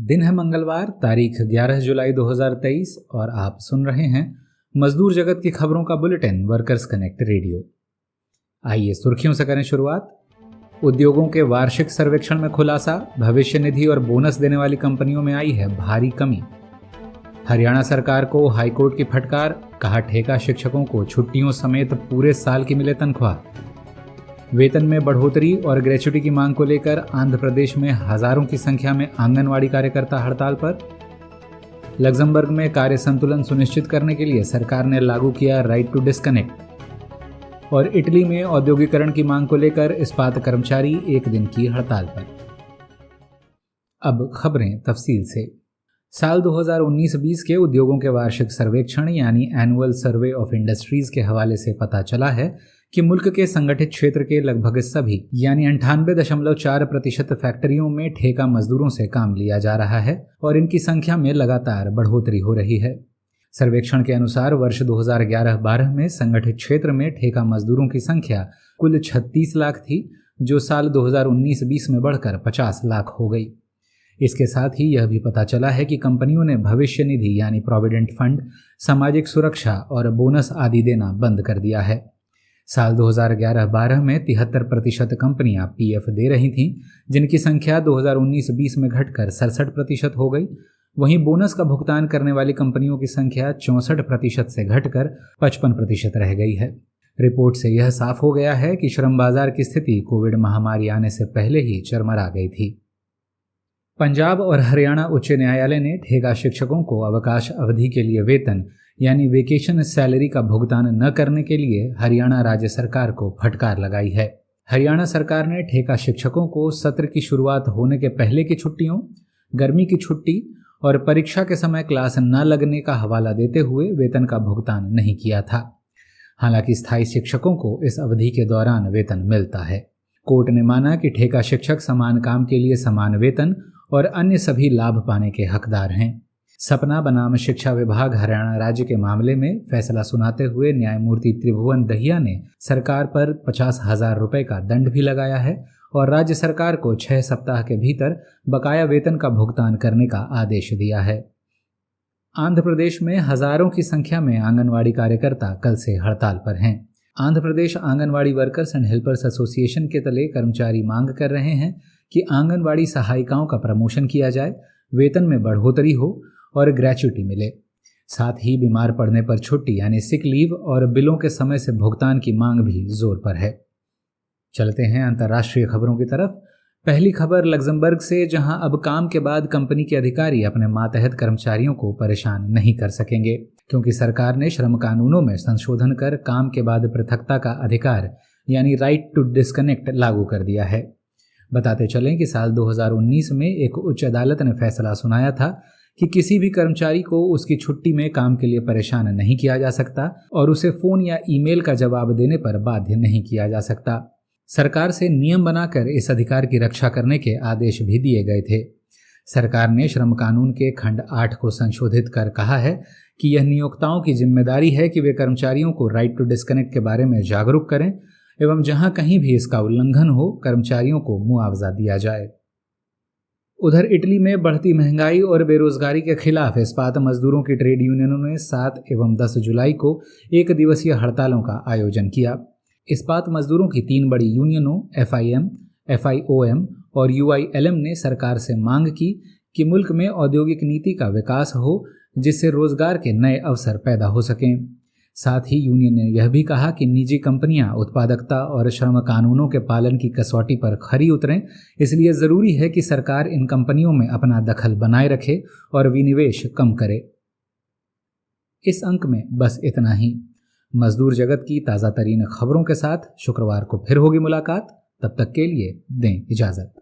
दिन है मंगलवार, तारीख 11 जुलाई 2023 और आप सुन रहे हैं मजदूर जगत की खबरों का बुलेटिन वर्कर्स कनेक्ट रेडियो। आइए सुर्खियों से करें शुरुआत। उद्योगों के वार्षिक सर्वेक्षण में खुलासा, भविष्य निधि और बोनस देने वाली कंपनियों में आई है भारी कमी। हरियाणा सरकार को हाईकोर्ट की फटकार, कहा ठेका शिक्षकों को छुट्टियों समेत पूरे साल की मिले तनख्वाह। वेतन में बढ़ोतरी और ग्रेच्युटी की मांग को लेकर आंध्र प्रदेश में हजारों की संख्या में आंगनवाड़ी कार्यकर्ता हड़ताल पर। लग्जमबर्ग में कार्य संतुलन सुनिश्चित करने के लिए सरकार ने लागू किया राइट टू डिस्कनेक्ट। और इटली में औद्योगिकरण की मांग को लेकर इस्पात कर्मचारी एक दिन की हड़ताल पर। अब खबरें तफसील से। साल 2019-20 के उद्योगों के वार्षिक सर्वेक्षण यानी एनुअल सर्वे ऑफ इंडस्ट्रीज के हवाले से पता चला है कि मुल्क के संगठित क्षेत्र के लगभग सभी यानी 98.4% फैक्ट्रियों में ठेका मजदूरों से काम लिया जा रहा है और इनकी संख्या में लगातार बढ़ोतरी हो रही है। सर्वेक्षण के अनुसार वर्ष 2011-12 में संगठित क्षेत्र में ठेका मजदूरों की संख्या कुल 36 लाख थी, जो साल 2019-20 में बढ़कर 50 लाख हो गई। इसके साथ ही यह भी पता चला है कि कंपनियों ने भविष्य निधि यानी प्रोविडेंट फंड, सामाजिक सुरक्षा और बोनस आदि देना बंद कर दिया है। साल 2011-12 में 73% कंपनियां पीएफ दे रही थीं, जिनकी संख्या 2019-20 में घटकर 67% हो गई। वहीं बोनस का भुगतान करने वाली कंपनियों की संख्या 64% से घटकर 55% रह गई है। रिपोर्ट से यह साफ हो गया है कि श्रम बाजार की स्थिति कोविड महामारी आने से पहले ही चरमरा गई थी। पंजाब और हरियाणा उच्च न्यायालय ने ठेका शिक्षकों को अवकाश अवधि के लिए वेतन यानी वेकेशन सैलरी का भुगतान न करने के लिए हरियाणा राज्य सरकार को फटकार लगाई है। हरियाणा सरकार ने ठेका शिक्षकों को सत्र की शुरुआत होने के पहले की छुट्टियों, गर्मी की छुट्टी और परीक्षा के समय क्लास न लगने का हवाला देते हुए वेतन का भुगतान नहीं किया था। हालांकि स्थायी शिक्षकों को इस अवधि के दौरान वेतन मिलता है। कोर्ट ने माना कि ठेका शिक्षक समान काम के लिए समान वेतन और अन्य सभी लाभ पाने के हकदार हैं। सपना बनाम शिक्षा विभाग हरियाणा राज्य के मामले में फैसला सुनाते हुए न्यायमूर्ति त्रिभुवन दहिया ने सरकार पर 50,000 रुपए का दंड भी लगाया है और राज्य सरकार को 6 सप्ताह के भीतर बकाया वेतन का भुगतान करने का आदेश दिया है। आंध्र प्रदेश में हजारों की संख्या में आंगनवाड़ी कार्यकर्ता कल से हड़ताल पर हैं। Andhra Pradesh Anganwadi workers and helpers association के तले कर्मचारी मांग कर रहे हैं कि आंगनवाड़ी सहायिकाओं का प्रमोशन किया जाए, वेतन में बढ़ोतरी हो और ग्रेच्युटी मिले। साथ ही बीमार पड़ने पर छुट्टी यानी सिक लीव और बिलों के समय से भुगतान की मांग भी जोर पर है। चलते हैं अंतर्राष्ट्रीय खबरों की तरफ। पहली खबर लग्जमबर्ग से, जहां अब काम के बाद कंपनी के अधिकारी अपने मातहत कर्मचारियों को परेशान नहीं कर सकेंगे, क्योंकि सरकार ने श्रम कानूनों में संशोधन कर काम के बाद पृथकता का अधिकार यानी राइट टू डिस्कनेक्ट लागू कर दिया है। बताते चलें कि साल 2019 में एक उच्च अदालत ने फैसला सुनाया था कि किसी भी कर्मचारी को उसकी छुट्टी में काम के लिए परेशान नहीं किया जा सकता और उसे फोन या ईमेल का जवाब देने पर बाध्य नहीं किया जा सकता। सरकार से नियम बनाकर इस अधिकार की रक्षा करने के आदेश भी दिए गए थे। सरकार ने श्रम कानून के खंड 8 को संशोधित कर कहा है कि यह नियोक्ताओं की जिम्मेदारी है कि वे कर्मचारियों को राइट टू डिस्कनेक्ट के बारे में जागरूक करें एवं जहां कहीं भी इसका उल्लंघन हो, कर्मचारियों को मुआवजा दिया जाए। उधर इटली में बढ़ती महंगाई और बेरोजगारी के खिलाफ इस्पात मजदूरों की ट्रेड यूनियनों ने 7 एवं 10 जुलाई को एक दिवसीय हड़तालों का आयोजन किया। इस्पात मजदूरों की 3 बड़ी यूनियनों FIM, FIOM और UILM ने सरकार से मांग की कि मुल्क में औद्योगिक नीति का विकास हो, जिससे रोजगार के नए अवसर पैदा हो सकें। साथ ही यूनियन ने यह भी कहा कि निजी कंपनियां उत्पादकता और श्रम कानूनों के पालन की कसौटी पर खरी उतरें, इसलिए जरूरी है कि सरकार इन कंपनियों में अपना दखल बनाए रखे और विनिवेश कम करे। इस अंक में बस इतना ही। मजदूर जगत की ताज़ा तरीन खबरों के साथ शुक्रवार को फिर होगी मुलाकात। तब तक के लिए दें इजाजत।